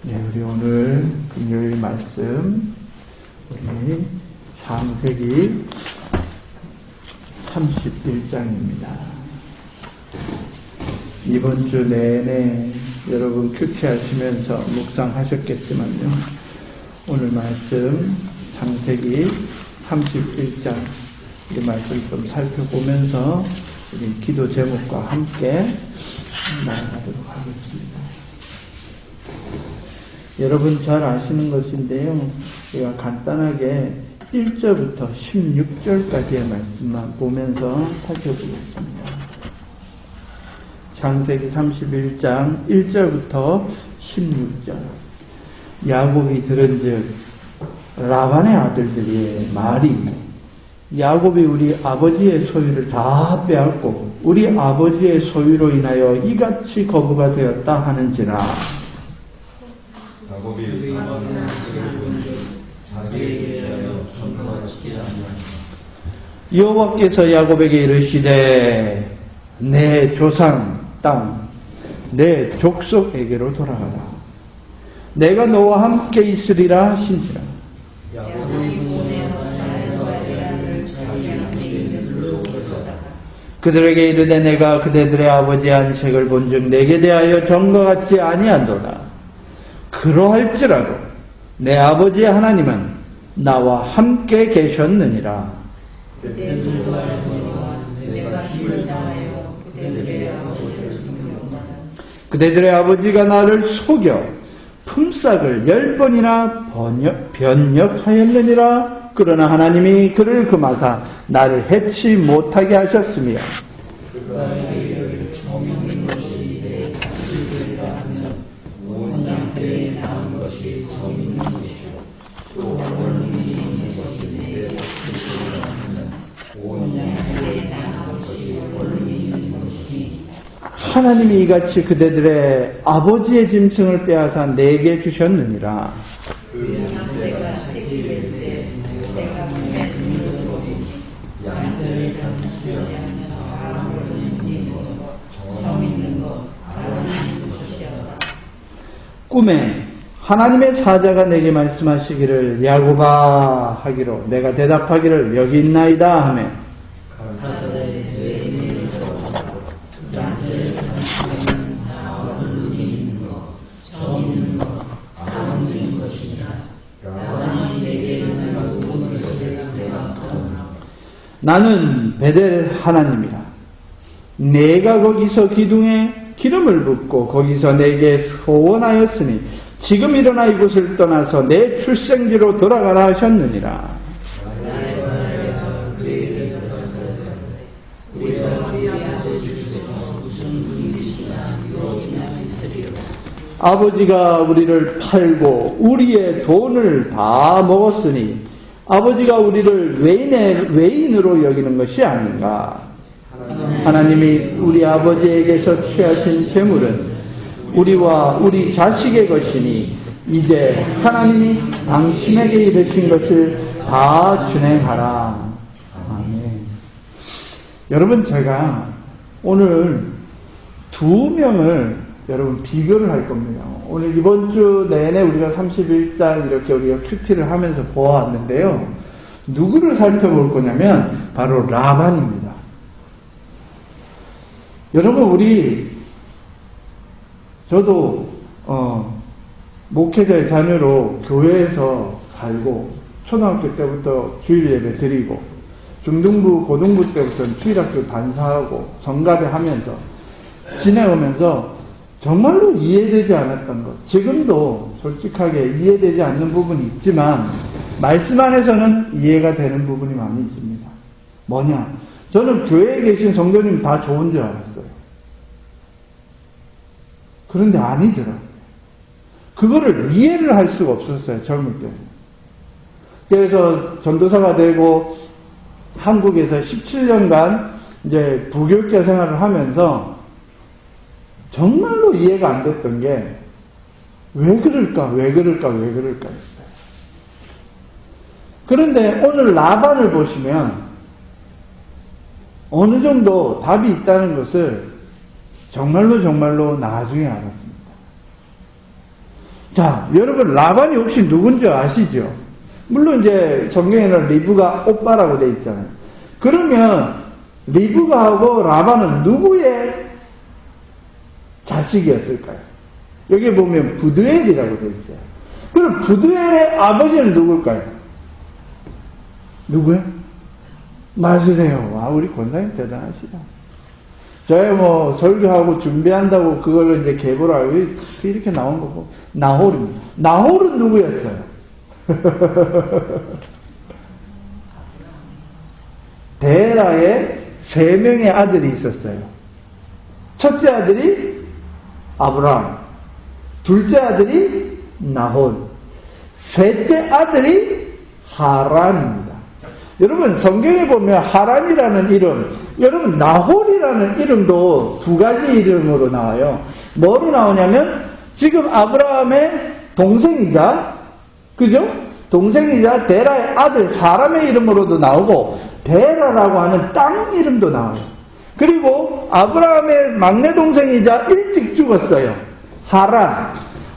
네, 우리 오늘 금요일 말씀, 우리 창세기 31장입니다. 이번 주 내내 여러분 큐티하시면서 묵상하셨겠지만요, 오늘 말씀 창세기 31장 이 말씀 좀 살펴보면서 우리 기도 제목과 함께 나아가도록 하겠습니다. 여러분 잘 아시는 것인데요, 제가 간단하게 1절부터 16절까지의 말씀만 보면서 살펴보겠습니다. 창세기 31장 1절부터 16절. 야곱이 들은즉 라반의 아들들이 말이, 야곱이 우리 아버지의 소유를 다 빼앗고 우리 아버지의 소유로 인하여 이같이 거부가 되었다 하는지라. 야곱이 라반의 아들을 본즉 자기에게 대하여 전가가 지게 하냐. 여호와께서 야곱에게 이르시되 내 조상 땅 내 족속에게로 돌아가라. 내가 너와 함께 있으리라 하신지라. 그들에게 이르되 내가 그대들의 아버지의 안색을 본즉 내게 대하여 전과 같지 아니한도다. 그러할지라도 내 아버지의 하나님은 나와 함께 계셨느니라. 그대들의 아버지가 나를 속여 품삯을 10번이나 변역하였느니라. 그러나 하나님이 그를 금하사 나를 해치 못하게 하셨으며 하나님이 이같이 그대들의 아버지의 짐승을 빼앗아 내게 주셨느니라. 꿈에 하나님의 사자가 내게 말씀하시기를 야곱아 하기로 내가 대답하기를 여기 있나이다 하매 나는 베델 하나님이라. 내가 거기서 기둥에 기름을 붓고 거기서 내게 소원하였으니 지금 일어나 이곳을 떠나서 내 출생지로 돌아가라 하셨느니라. 아버지가 우리를 팔고 우리의 돈을 다 먹었으니 아버지가 우리를 외인으로 여기는 것이 아닌가. 하나님이 우리 아버지에게서 취하신 재물은 우리와 우리 자식의 것이니 이제 하나님이 당신에게 이르신 것을 다 준행하라. 아멘. 여러분, 제가 오늘 두 명을 여러분 비교를 할 겁니다. 오늘 이번 주 내내 우리가 31장 이렇게 우리가 큐티를 하면서 보아왔는데요. 누구를 살펴볼 거냐면 바로 라반입니다. 여러분, 저도 목회자의 자녀로 교회에서 살고 초등학교 때부터 주일 예배 드리고 중등부 고등부 때부터는 주일학교 반사하고 성가대 하면서 지내오면서 정말로 이해되지 않았던 것, 지금도 솔직하게 이해되지 않는 부분이 있지만 말씀 안에서는 이해가 되는 부분이 많이 있습니다. 뭐냐? 저는 교회에 계신 성도님 다 좋은 줄 알았어요. 그런데 아니더라고요. 그거를 이해를 할 수가 없었어요, 젊을 때. 그래서 전도사가 되고 한국에서 17년간 이제 부교육자 생활을 하면서 정말로 이해가 안 됐던 게 왜 그럴까 했어요. 그런데 오늘 라반을 보시면 어느 정도 답이 있다는 것을 정말로 나중에 알았습니다. 자, 여러분 라반이 혹시 누군지 아시죠? 물론 이제 성경에는 리브가 오빠라고 돼 있잖아요. 그러면 리브가하고 라반은 누구의 자식이었을까요? 여기 보면 부드엘이라고 돼 있어요. 그럼 부드엘의 아버지는 누굴까요? 누구요? 맞으세요. 와, 우리 권사님 대단하시다. 저희 뭐 설교하고 준비한다고 그걸 이제 계보를 알고 이렇게 나온 거고. 나홀입니다. 나홀은 누구였어요? 데라에 3명의 아들이 있었어요. 첫째 아들이 아브라함, 둘째 아들이 나홀, 셋째 아들이 하란입니다. 여러분 성경에 보면 하란이라는 이름, 여러분 나홀이라는 이름도 2가지 이름으로 나와요. 뭐로 나오냐면 지금 아브라함의 동생이자, 그죠? 동생이자 데라의 아들 사람의 이름으로도 나오고 데라라고 하는 땅 이름도 나와요. 그리고 아브라함의 막내 동생이자 일찍 죽었어요.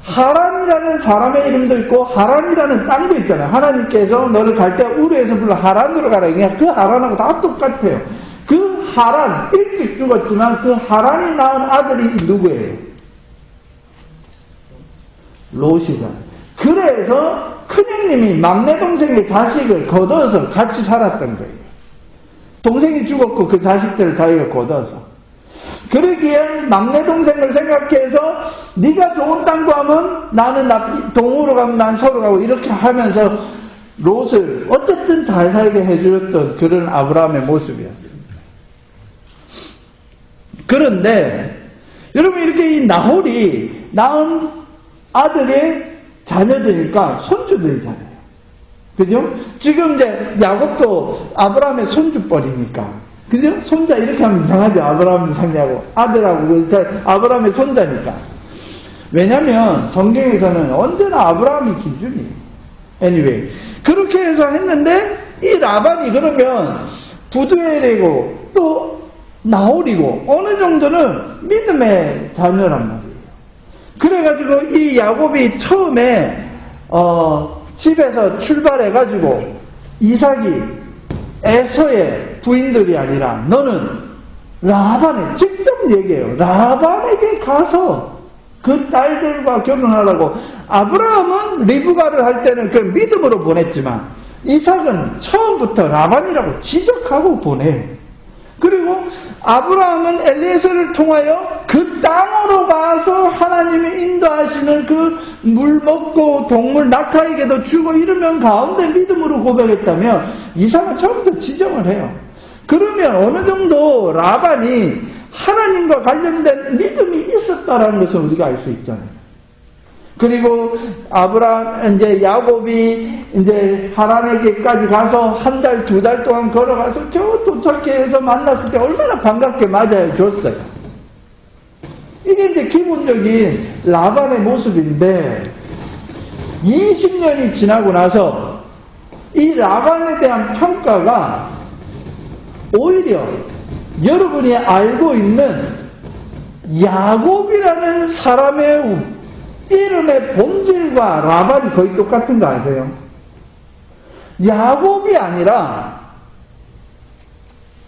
하란이라는 사람의 이름도 있고 하란이라는 땅도 있잖아요. 하나님께서 너를 갈대아 우르에서 불러 하란으로 가라. 그냥 그 하란하고 다 똑같아요. 그 하란, 일찍 죽었지만 그 하란이 낳은 아들이 누구예요? 롯이잖아요. 그래서 큰형님이 막내 동생의 자식을 거둬서 같이 살았던 거예요. 동생이 죽었고 그 자식들을 자기가 거둬서. 그러기에 막내 동생을 생각해서 네가 좋은 땅 구하면 나는 동으로 가면 난 서로 가고 이렇게 하면서 롯을 어쨌든 잘 살게 해주었던 그런 아브라함의 모습이었습니다. 그런데 여러분 이렇게 이 나홀이 낳은 아들의 자녀들이니까 손주들이잖아요. 그죠? 지금 이제 야곱도 아브라함의 손주뻘이니까. 그죠? 손자 이렇게 하면 이상하죠. 아브라함을 상대하고 아들하고 아브라함의 손자니까. 왜냐면 성경에서는 언제나 아브라함이 기준이에요. anyway 그렇게 해서 했는데 이 라반이 그러면 부두엘이고 또 나홀이고 어느 정도는 믿음의 자녀란 말이에요. 그래가지고 이 야곱이 처음에 집에서 출발해가지고 이삭이 에서의 부인들이 아니라 너는 라반에 직접 얘기해요. 라반에게 가서 그 딸들과 결혼하라고. 아브라함은 리브가를 할 때는 그 믿음으로 보냈지만 이삭은 처음부터 라반이라고 지적하고 보내요. 그리고 아브라함은 엘리에셀을 통하여 그 땅으로 가서 하나님이 인도하시는 그 물 먹고 동물 낙타에게도 주고 이러면 가운데 믿음으로 고백했다면 이삭은 처음부터 지정을 해요. 그러면 어느 정도 라반이 하나님과 관련된 믿음이 있었다라는 것을 우리가 알 수 있잖아요. 그리고 이제 야곱이 이제 하란에게까지 가서 1달, 2달 동안 걸어가서 겨우 도착해서 만났을 때 얼마나 반갑게 맞아요 줬어요. 이게 이제 기본적인 라반의 모습인데 20년이 지나고 나서 이 라반에 대한 평가가 오히려 여러분이 알고 있는 야곱이라는 사람의 이름의 본질과 라반이 거의 똑같은 거 아세요? 야곱이 아니라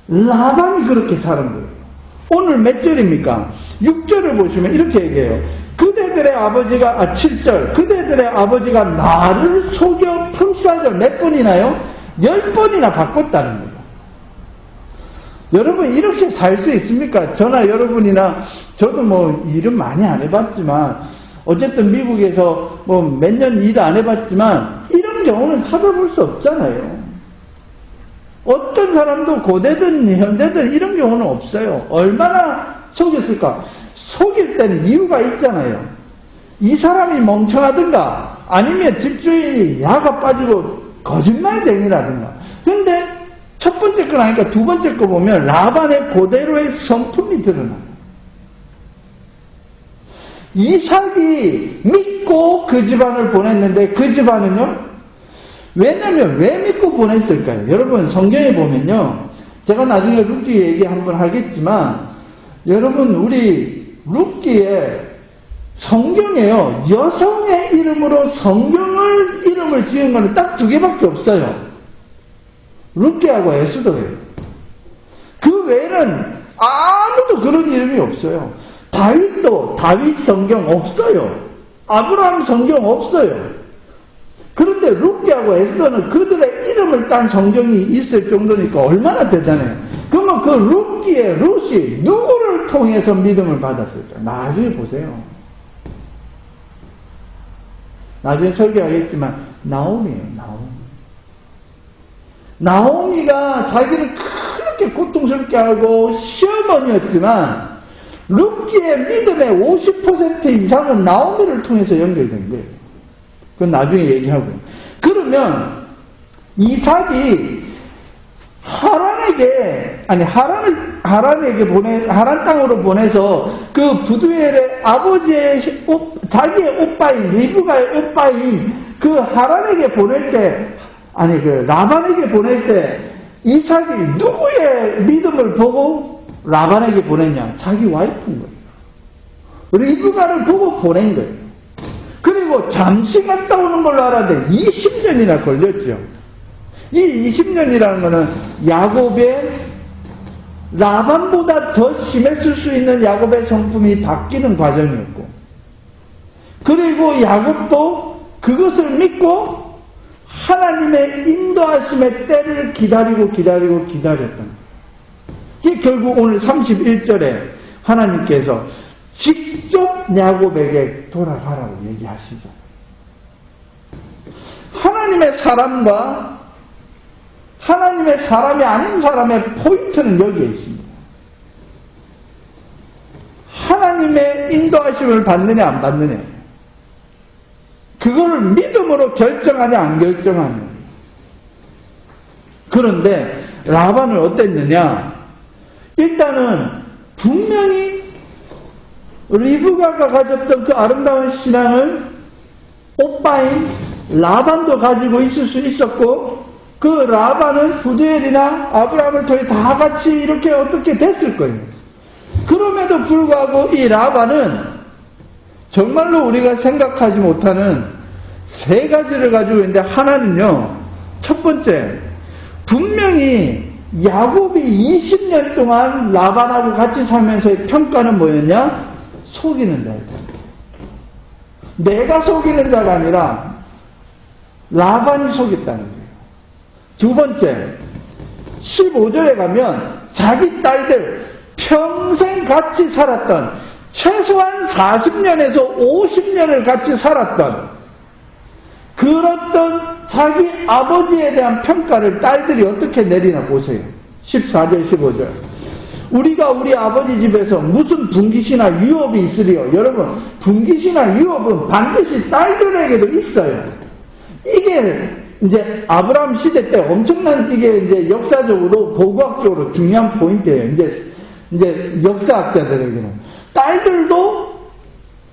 라반이 그렇게 사는 거예요. 오늘 몇 절입니까? 6절을 보시면 이렇게 얘기해요. 그대들의 아버지가 7절 그대들의 아버지가 나를 속여 품싸져 몇 번이나요? 10번이나 바꿨다는 거예요. 여러분 이렇게 살 수 있습니까? 저나 여러분이나 저도 뭐 일은 많이 안 해봤지만 어쨌든 미국에서 뭐 몇 년 일 안 해봤지만 이런 경우는 찾아볼 수 없잖아요. 어떤 사람도 고대든 현대든 이런 경우는 없어요. 얼마나 속였을까? 속일 때는 이유가 있잖아요. 이 사람이 멍청하든가 아니면 집주인이 야가 빠지고 거짓말쟁이라든가. 근데 첫 번째 건 아니까 두 번째 거 보면 라반의 그대로의 성품이 드러나요. 이삭이 믿고 그 집안을 보냈는데 그 집안은요? 왜냐면 왜 믿고 보냈을까요? 여러분 성경에 보면요. 제가 나중에 룻기 얘기 한번 하겠지만 여러분 우리 룻기의 성경에요. 여성의 이름으로 성경을 이름을 지은 거는 딱 2개밖에 없어요. 룻게하고 에스더예요. 그 외에는 아무도 그런 이름이 없어요. 다윗도 다윗 성경 없어요. 아브라함 성경 없어요. 그런데 룻게하고 에스더는 그들의 이름을 딴 성경이 있을 정도니까 얼마나 대단해요. 그러면 그 룻이 누구를 통해서 믿음을 받았을까? 나중에 보세요. 나중에 설교하겠지만 나오미예요. 나오미가 자기를 그렇게 고통스럽게 하고 시어머니였지만 룻기의 믿음의 50% 이상은 나오미를 통해서 연결된 거예요. 그건 나중에 얘기하고요. 그러면 이삭이 하란 땅으로 보내서 그 부두엘의 아버지의 자기의 오빠인 리브가의 오빠인 그 하란에게 보낼 때, 라반에게 보낼 때 이삭이 누구의 믿음을 보고 라반에게 보냈냐? 자기 와이프인 거예요. 리브가를 보고 보낸 거예요. 그리고 잠시 갔다 오는 걸로 알았는데 20년이나 걸렸죠. 이 20년이라는 거는 야곱의 라반보다 더 심했을 수 있는 야곱의 성품이 바뀌는 과정이었고, 그리고 야곱도 그것을 믿고 하나님의 인도하심의 때를 기다렸던 거예요. 이게 결국 오늘 31절에 하나님께서 직접 야곱에게 돌아가라고 얘기하시죠. 하나님의 사람과 하나님의 사람이 아닌 사람의 포인트는 여기에 있습니다. 하나님의 인도하심을 받느냐 안 받느냐, 그거를 믿음으로 결정하냐 안 결정하냐. 그런데 라반은 어땠느냐? 일단은 분명히 리브가가 가졌던 그 아름다운 신앙을 오빠인 라반도 가지고 있을 수 있었고, 그 라반은 부두엘이나 아브라함을 통해 다 같이 이렇게 어떻게 됐을 거예요. 그럼에도 불구하고 이 라반은 정말로 우리가 생각하지 못하는 3가지를 가지고 있는데, 하나는요, 첫 번째, 분명히 야곱이 20년 동안 라반하고 같이 살면서의 평가는 뭐였냐? 속이는 자였다. 내가 속이는 자가 아니라 라반이 속였다는 거예요. 두 번째, 15절에 가면 자기 딸들 평생 같이 살았던, 최소한 40년에서 50년을 같이 살았던 그렇던 자기 아버지에 대한 평가를 딸들이 어떻게 내리나 보세요. 14절 15절. 우리가 우리 아버지 집에서 무슨 분깃이나 유업이 있으리요. 여러분, 분깃이나 유업은 반드시 딸들에게도 있어요. 이게 이제 아브라함 시대 때 엄청난, 이게 이제 역사적으로 고고학적으로 중요한 포인트예요. 이제 역사학자들에게는 딸들도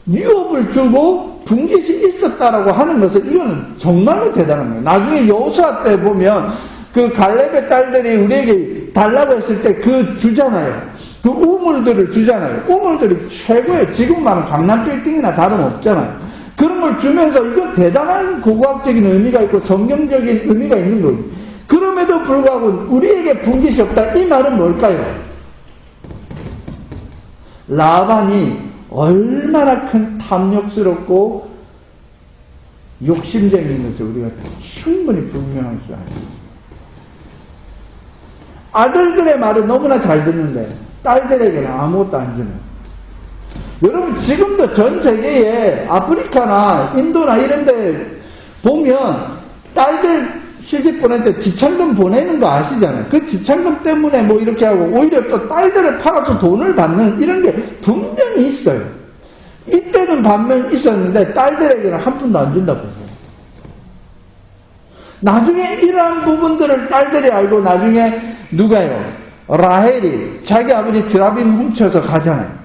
유업을 주고 분깃이 있었다라고 하는 것은, 이거는 정말로 대단한 거예요. 나중에 여호수아 때 보면 그 갈렙의 딸들이 우리에게 달라고 했을 때 그 주잖아요. 그 우물들을 주잖아요. 우물들이 최고예요. 지금 말은 강남 빌딩이나 다름없잖아요. 그런 걸 주면서 이거 대단한 고고학적인 의미가 있고 성경적인 의미가 있는 거예요. 그럼에도 불구하고 우리에게 분깃이 없다. 이 말은 뭘까요? 라반이 얼마나 큰 탐욕스럽고 욕심쟁이인 것을 우리가 충분히 분명할 수 있습니다. 아들들의 말은 너무나 잘 듣는데 딸들에게는 아무것도 안 주는. 여러분, 지금도 전 세계에 아프리카나 인도나 이런 데 보면 딸들 시집 보낼 때 지참금 보내는 거 아시잖아요. 그 지참금 때문에 뭐 이렇게 하고 오히려 또 딸들을 팔아서 돈을 받는 이런 게 분명히 있어요. 이때는 반면 있었는데 딸들에게는 한 푼도 안 준다고 보세요. 나중에 이러한 부분들을 딸들이 알고 나중에 누가요? 라헬이 자기 아버지 드라빔 훔쳐서 가잖아요.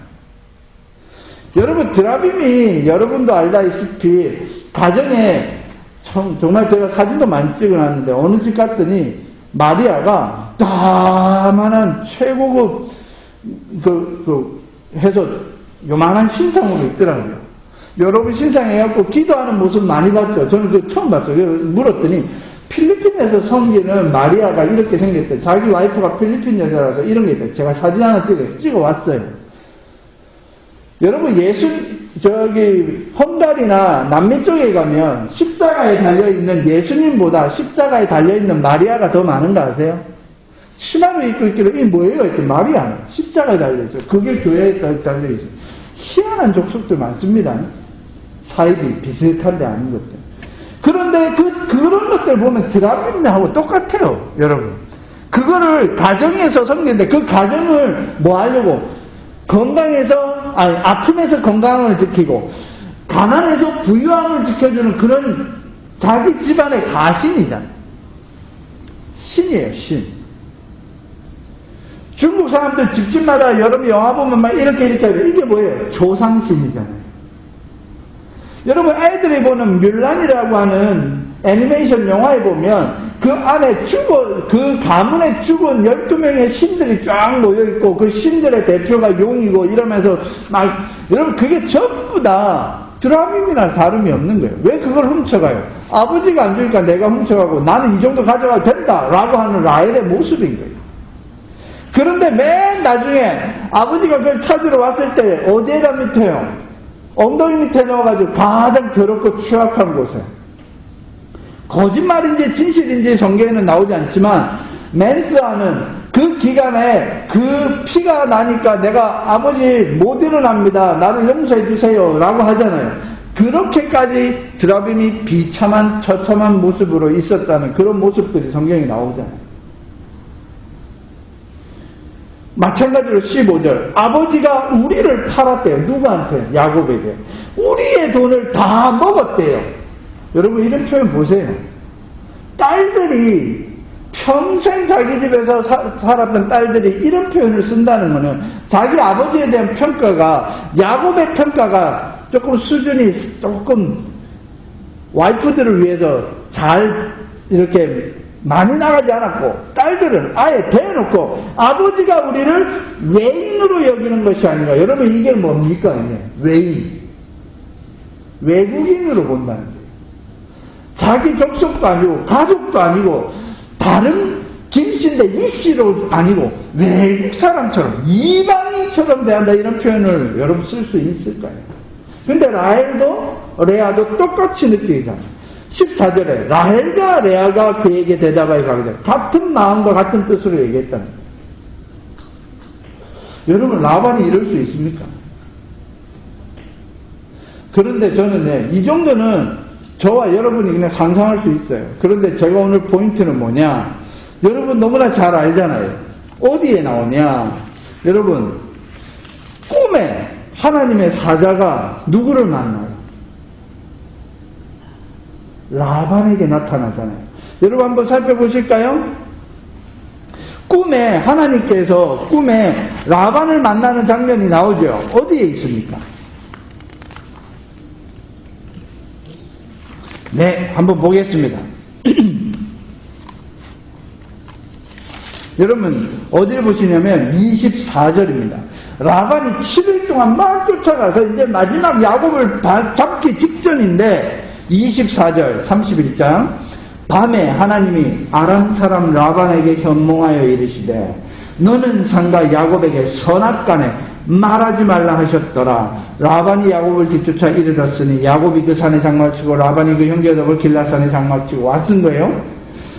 여러분, 드라빔이 여러분도 알다시피 가정에 정말 제가 사진도 많이 찍어놨는데 어느 집 갔더니 마리아가 다만한 최고급 해서 요만한 신상으로 있더라고요. 여러분 신상에 갖고 기도하는 모습 많이 봤죠. 저는 그거 처음 봤어요. 물었더니 필리핀에서 섬기는 마리아가 이렇게 생겼대. 자기 와이프가 필리핀 여자라서 이런 게 있대. 제가 사진 하나 찍어왔어요. 여러분 헝가리나 남미 쪽에 가면 십자가에 달려있는 예수님보다 십자가에 달려있는 마리아가 더 많은가 아세요? 치마를 입고 있길래 이게 뭐예요? 했더니 마리아 십자가에 달려있어요. 그게 교회에 달려있어요. 희한한 족속들 많습니다. 사입이 비슷한데 아닌 것들. 그런데 그런 것들 보면 드라빔하고 똑같아요, 여러분. 그거를 가정에서 섬기는데 그 가정을 뭐 하려고? 아픔에서 건강을 지키고, 가난에서 부유함을 지켜주는 그런 자기 집안의 가신이잖아요. 신이에요, 신. 중국 사람들 집집마다 여러분 영화 보면 막 이렇게 해요. 이게 뭐예요? 조상신이잖아요. 여러분 애들이 보는 뮬란이라고 하는 애니메이션 영화에 보면 그 안에 그 가문에 죽은 12명의 신들이 쫙 모여있고 그 신들의 대표가 용이고 이러면서 막 여러분 그게 전부 다 드라빔이나 다름이 없는 거예요. 왜 그걸 훔쳐가요? 아버지가 안 주니까 내가 훔쳐가고 나는 이 정도 가져가도 된다 라고 하는 라헬의 모습인 거예요. 그런데 맨 나중에 아버지가 그걸 찾으러 왔을 때 어디에다 밑에요? 엉덩이 밑에 넣어가지고 가장 더럽고 추악한 곳에, 거짓말인지 진실인지 성경에는 나오지 않지만 맨스하는 그 기간에 그 피가 나니까 내가 아버지 못 일어납니다, 나를 용서해 주세요 라고 하잖아요. 그렇게까지 드라빔이 비참한 처참한 모습으로 있었다는 그런 모습들이 성경에 나오잖아요. 마찬가지로 15절 아버지가 우리를 팔았대요. 누구한테? 야곱에게. 우리의 돈을 다 먹었대요. 여러분 이런 표현 보세요. 딸들이 평생 자기 집에서 살았던 딸들이 이런 표현을 쓴다는 것은 자기 아버지에 대한 평가가, 야곱의 평가가 조금 수준이 조금 와이프들을 위해서 잘 이렇게 많이 나가지 않았고, 딸들은 아예 대놓고 아버지가 우리를 외인으로 여기는 것이 아닌가. 여러분 이게 뭡니까? 외인, 외국인으로 본다는 거예요. 자기 족속도 아니고 가족도 아니고 다른 김씨인데 이씨로 아니고 외국 사람처럼 이방인처럼 대한다, 이런 표현을 여러분 쓸 수 있을까요? 근데 라헬도 레아도 똑같이 느끼잖아요. 14절에 라헬과 레아가 그에게 대답하여 가로되 같은 마음과 같은 뜻으로 얘기했다는 거예요. 여러분 라반이 이럴 수 있습니까? 그런데 저는 이 정도는 저와 여러분이 그냥 상상할 수 있어요. 그런데 제가 오늘 포인트는 뭐냐, 여러분 너무나 잘 알잖아요. 어디에 나오냐, 여러분 꿈에 하나님의 사자가 누구를 만나요? 라반에게 나타나잖아요. 여러분 한번 살펴보실까요? 꿈에 하나님께서 꿈에 라반을 만나는 장면이 나오죠. 어디에 있습니까? 네, 한번 보겠습니다. 여러분 어디를 보시냐면 24절입니다. 라반이 7일 동안 막 쫓아가서 이제 마지막 야곱을 잡기 직전인데 24절 31장 밤에 하나님이 아람 사람 라반에게 현몽하여 이르시되 너는 상가 야곱에게 선악간에 말하지 말라 하셨더라. 라반이 야곱을 뒤쫓아 이르렀으니 야곱이 그 산에 장막치고 라반이 그 형제들을 길라산에 장막치고 왔은 거예요.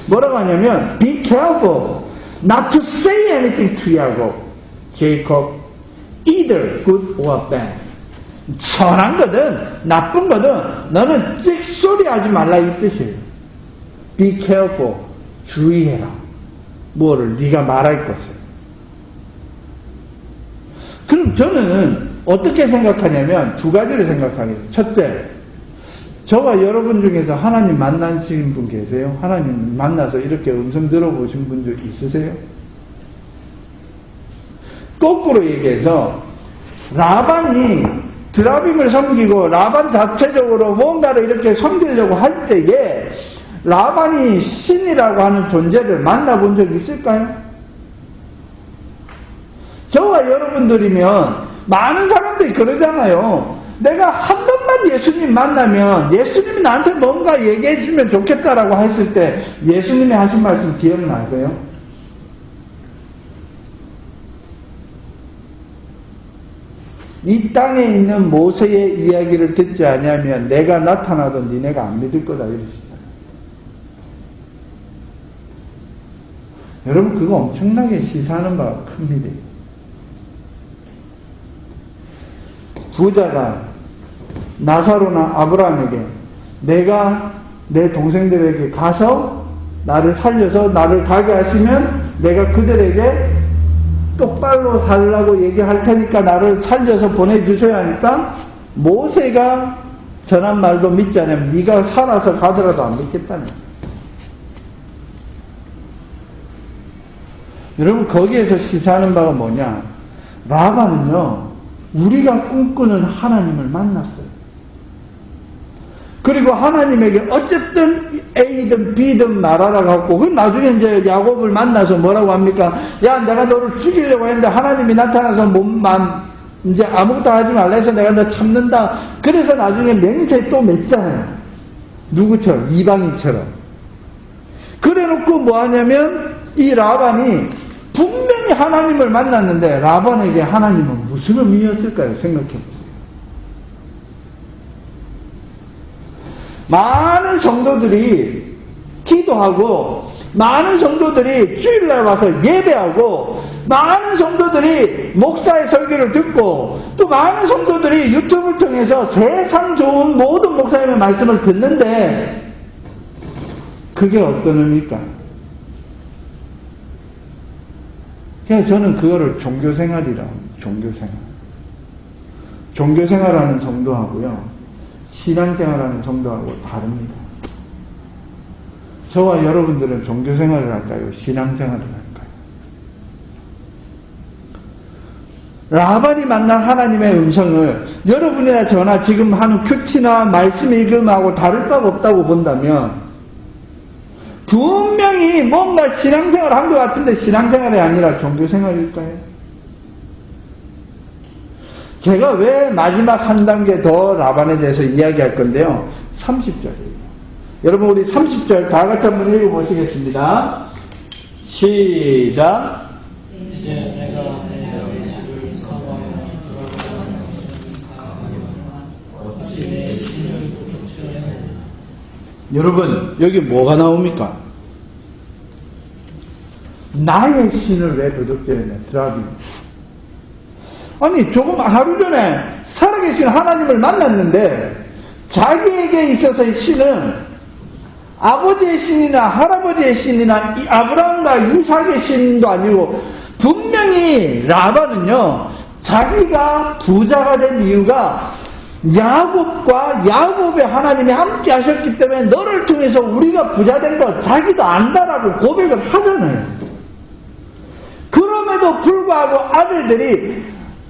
뭐라고 하냐면 be careful not to say anything to Jacob either good or bad. 선한 거든 나쁜 거든 너는 찍소리 하지 말라 이 뜻이에요. Be careful, 주의해라. 뭐를? 네가 말할 것을. 그럼 저는 어떻게 생각하냐면 두 가지를 생각하겠습니다. 첫째, 저와 여러분 중에서 하나님 만나신 분 계세요? 하나님 만나서 이렇게 음성 들어보신 분들 있으세요? 거꾸로 얘기해서 라반이 드라빔을 섬기고 라반 자체적으로 뭔가를 이렇게 섬기려고 할 때에 라반이 신이라고 하는 존재를 만나본 적이 있을까요? 저와 여러분들이면 많은 사람들이 그러잖아요. 내가 한 번만 예수님 만나면 예수님이 나한테 뭔가 얘기해 주면 좋겠다라고 했을 때 예수님이 하신 말씀 기억나세요? 이 땅에 있는 모세의 이야기를 듣지 아니하면 내가 나타나도 니네가 안 믿을 거다 이러시잖아요. 여러분 그거 엄청나게 시사하는 바가 큽니다. 부자가 나사로나 아브라함에게 내가 내 동생들에게 가서 나를 살려서 나를 가게 하시면 내가 그들에게 똑바로 살라고 얘기할 테니까 나를 살려서 보내주셔야 하니까 모세가 전한 말도 믿지 않으면 네가 살아서 가더라도 안 믿겠다는 거예요. 여러분 거기에서 시사하는 바가 뭐냐? 라반은요 우리가 꿈꾸는 하나님을 만났어요. 그리고 하나님에게 어쨌든 A든 B든 말하라 갖고 그 나중에 이제 야곱을 만나서 뭐라고 합니까? 야 내가 너를 죽이려고 했는데 하나님이 나타나서 이제 아무것도 하지 말라 해서 내가 너 참는다. 그래서 나중에 맹세 또 맺잖아요. 누구처럼? 이방인처럼. 그래놓고 뭐하냐면 이 라반이 분명히 하나님을 만났는데 라반에게 하나님은 무슨 의미였을까요? 생각해보세요. 많은 성도들이 기도하고 많은 성도들이 주일날 와서 예배하고 많은 성도들이 목사의 설교를 듣고 또 많은 성도들이 유튜브를 통해서 세상 좋은 모든 목사님의 말씀을 듣는데 그게 어떤 의미일까? 그래서 저는 그거를 종교생활이라고 합니다. 종교생활하는 정도하고요 신앙생활하는 정도하고 다릅니다. 저와 여러분들은 종교생활을 할까요? 신앙생활을 할까요? 라반이 만난 하나님의 음성을 여러분이나 저나 지금 하는 큐티나 말씀 읽음하고 다를 바가 없다고 본다면 분명히 뭔가 신앙생활을 한 것 같은데 신앙생활이 아니라 종교생활일까요? 제가 왜 마지막 한 단계 더 라반에 대해서 이야기할 건데요. 30절이에요. 여러분 우리 30절 다 같이 한번 읽어보시겠습니다. 시작. 여러분 여기 뭐가 나옵니까? 나의 신을 왜 도둑질했냐? 드라비. 아니 조금 하루 전에 살아계신 하나님을 만났는데 자기에게 있어서의 신은 아버지의 신이나 할아버지의 신이나 아브라함과 이삭의 신도 아니고 분명히 라반은요 자기가 부자가 된 이유가 야곱과 야곱의 하나님이 함께 하셨기 때문에 너를 통해서 우리가 부자 된 거 자기도 안다라고 고백을 하잖아요. 그럼에도 불구하고 아들들이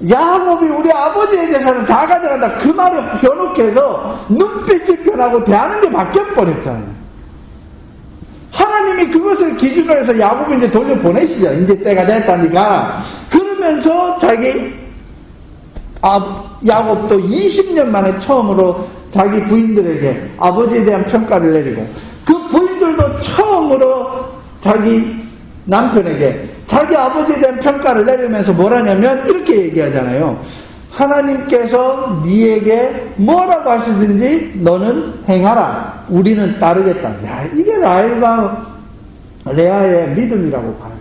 야곱이 우리 아버지의 재산을 다 가져간다. 그 말을 변호케 해서 눈빛이 변하고 대하는 게 바뀌어버렸잖아요. 하나님이 그것을 기준으로 해서 야곱을 이제 돌려보내시죠. 이제 때가 됐다니까. 그러면서 야곱도 20년 만에 처음으로 자기 부인들에게 아버지에 대한 평가를 내리고 그 부인들도 처음으로 자기 남편에게 자기 아버지에 대한 평가를 내리면서 뭐라냐면 이렇게 얘기하잖아요. 하나님께서 네에게 뭐라고 하시든지 너는 행하라. 우리는 따르겠다. 야, 이게 라헬과 레아의 믿음이라고 봐요.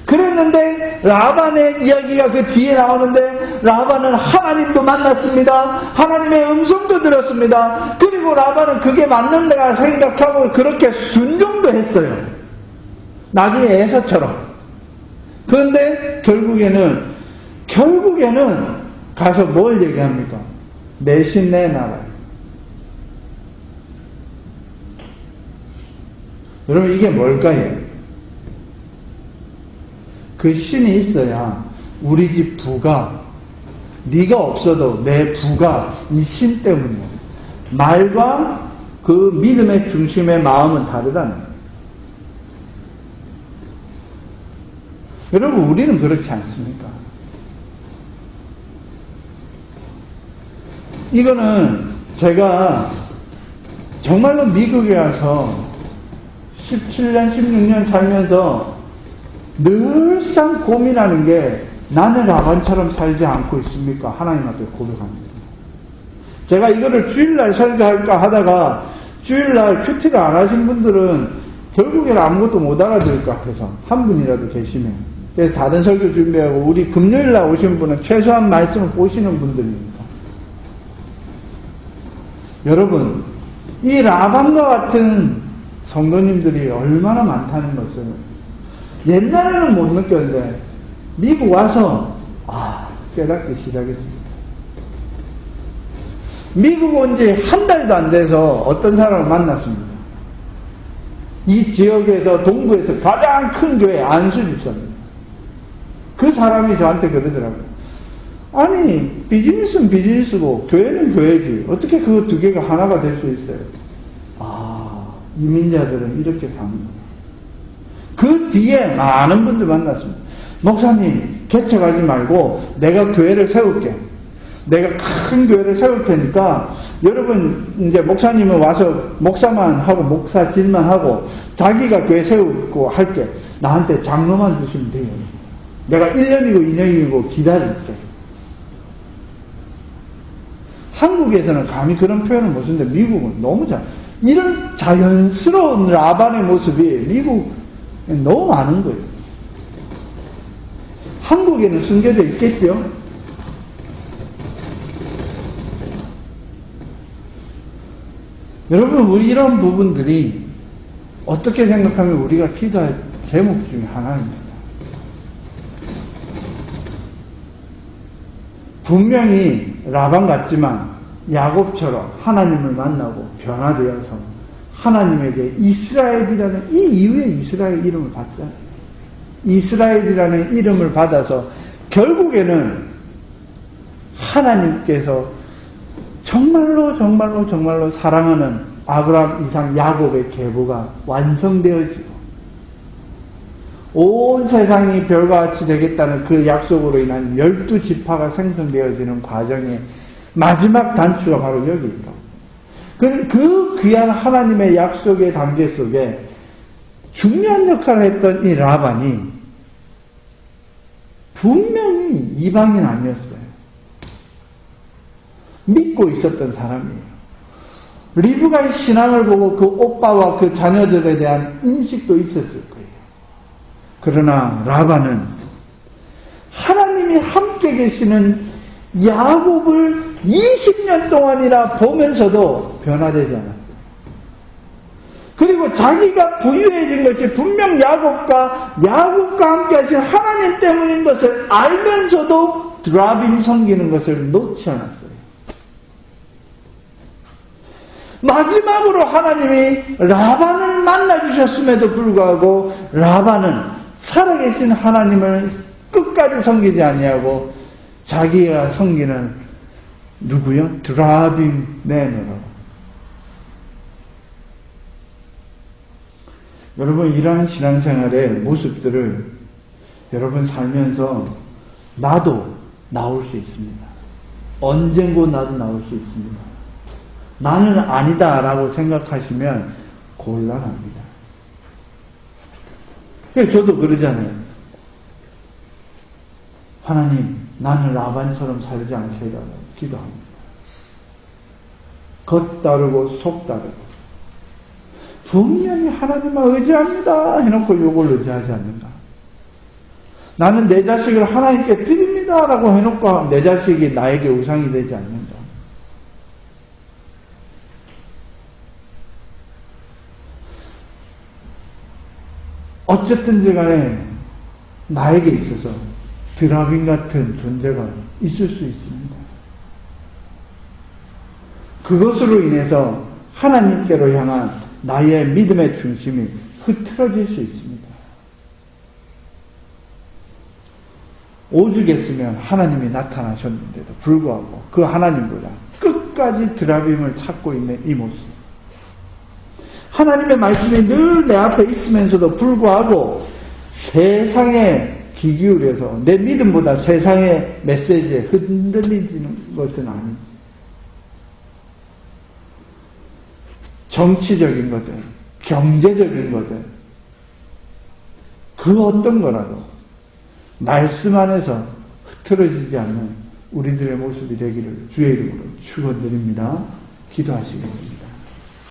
그랬는데 라반의 이야기가 그 뒤에 나오는데 라반은 하나님도 만났습니다. 하나님의 음성도 들었습니다. 그리고 라반은 그게 맞는다고 생각하고 그렇게 순종도 했어요. 나중에 에서처럼. 그런데 결국에는 가서 뭘 얘기합니까? 내 신 내 나라. 여러분 이게 뭘까요? 그 신이 있어야 우리 집 부가 네가 없어도 내 부가 이 신 때문이야. 말과 그 믿음의 중심의 마음은 다르다는 거예요. 여러분 우리는 그렇지 않습니까? 이거는 제가 정말로 미국에 와서 17년, 16년 살면서 늘상 고민하는 게 나는 라반처럼 살지 않고 있습니까? 하나님 앞에 고백합니다. 제가 이거를 주일날 설교할까 하다가 주일날 큐티를 안 하신 분들은 결국에는 아무것도 못 알아들을 것 같아서 한 분이라도 계시면 그래서 다른 설교 준비하고 우리 금요일날 오신 분은 최소한 말씀을 보시는 분들입니다. 여러분 이 라반과 같은 성도님들이 얼마나 많다는 것을 옛날에는 못 느꼈는데 미국 와서 깨닫기 시작했습니다. 미국 온 지 한 달도 안 돼서 어떤 사람을 만났습니다. 이 지역에서 동부에서 가장 큰 교회 안수집사입니다. 그 사람이 저한테 그러더라고요. 아니 비즈니스는 비즈니스고 교회는 교회지 어떻게 그 두 개가 하나가 될 수 있어요? 이민자들은 이렇게 삽니다. 그 뒤에 많은 분들 만났습니다. 목사님 개척하지 말고 내가 교회를 세울게. 내가 큰 교회를 세울 테니까 여러분 이제 목사님은 와서 목사만 하고 목사질만 하고 자기가 교회 세우고 할게. 나한테 장로만 주시면 돼요. 내가 1년이고 2년이고 기다릴게. 한국에서는 감히 그런 표현을 못 쓰는데 미국은 너무 이런 자연스러운 라반의 모습이 미국에 너무 많은 거예요. 한국에는 숨겨져 있겠죠? 여러분, 우리 이런 부분들이 어떻게 생각하면 우리가 기도할 제목 중에 하나입니다. 분명히 라반 같지만 야곱처럼 하나님을 만나고 변화되어서 하나님에게 이스라엘이라는 이 이후에 이스라엘 이름을 받잖아요. 이스라엘이라는 이름을 받아서 결국에는 하나님께서 정말로 사랑하는 아브라함, 이삭, 야곱의 계보가 완성되어지고 온 세상이 별과 같이 되겠다는 그 약속으로 인한 12지파가 생성되어지는 과정의 마지막 단추가 바로 여기 있다. 그 귀한 하나님의 약속의 단계 속에 중요한 역할을 했던 이 라반이 분명히 이방인 아니었어요. 믿고 있었던 사람이에요. 리브가의 신앙을 보고 그 오빠와 그 자녀들에 대한 인식도 있었을 거예요. 그러나 라반은 하나님이 함께 계시는 야곱을 20년 동안이나 보면서도 변화되지 않았어요. 그리고 자기가 부유해진 것이 분명 야곱과 함께 하신 하나님 때문인 것을 알면서도 드라빔 섬기는 것을 놓지 않았어요. 마지막으로 하나님이 라반을 만나주셨음에도 불구하고 라반은 살아계신 하나님을 끝까지 섬기지 아니하고 자기가 섬기는 누구요? 드라빔 맨으로. 여러분 이러한 신앙생활의 모습들을 여러분 살면서 나도 나올 수 있습니다. 언젠고 나도 나올 수 있습니다. 나는 아니다라고 생각하시면 곤란합니다. 저도 그러잖아요. 하나님, 나는 라반처럼 살지 않게 해달라고 기도합니다. 겉 다르고 속 다르고 분명히 하나님만 의지합니다 해놓고 이걸 의지하지 않는다. 나는 내 자식을 하나님께 드립니다라고 해놓고 내 자식이 나에게 우상이 되지 않는다. 어쨌든지 간에 나에게 있어서 드라빔 같은 존재가 있을 수 있습니다. 그것으로 인해서 하나님께로 향한 나의 믿음의 중심이 흐트러질 수 있습니다. 오죽했으면 하나님이 나타나셨는데도 불구하고 그 하나님보다 끝까지 드라빔을 찾고 있는 이 모습. 하나님의 말씀이 늘 내 앞에 있으면서도 불구하고 세상에 귀 기울여서 내 믿음보다 세상의 메시지에 흔들리는 것은 아닙니다. 정치적인 것들, 경제적인 것들, 그 어떤 거라도 말씀 안에서 흐트러지지 않는 우리들의 모습이 되기를 주의 이름으로 축원드립니다. 기도하시겠습니다.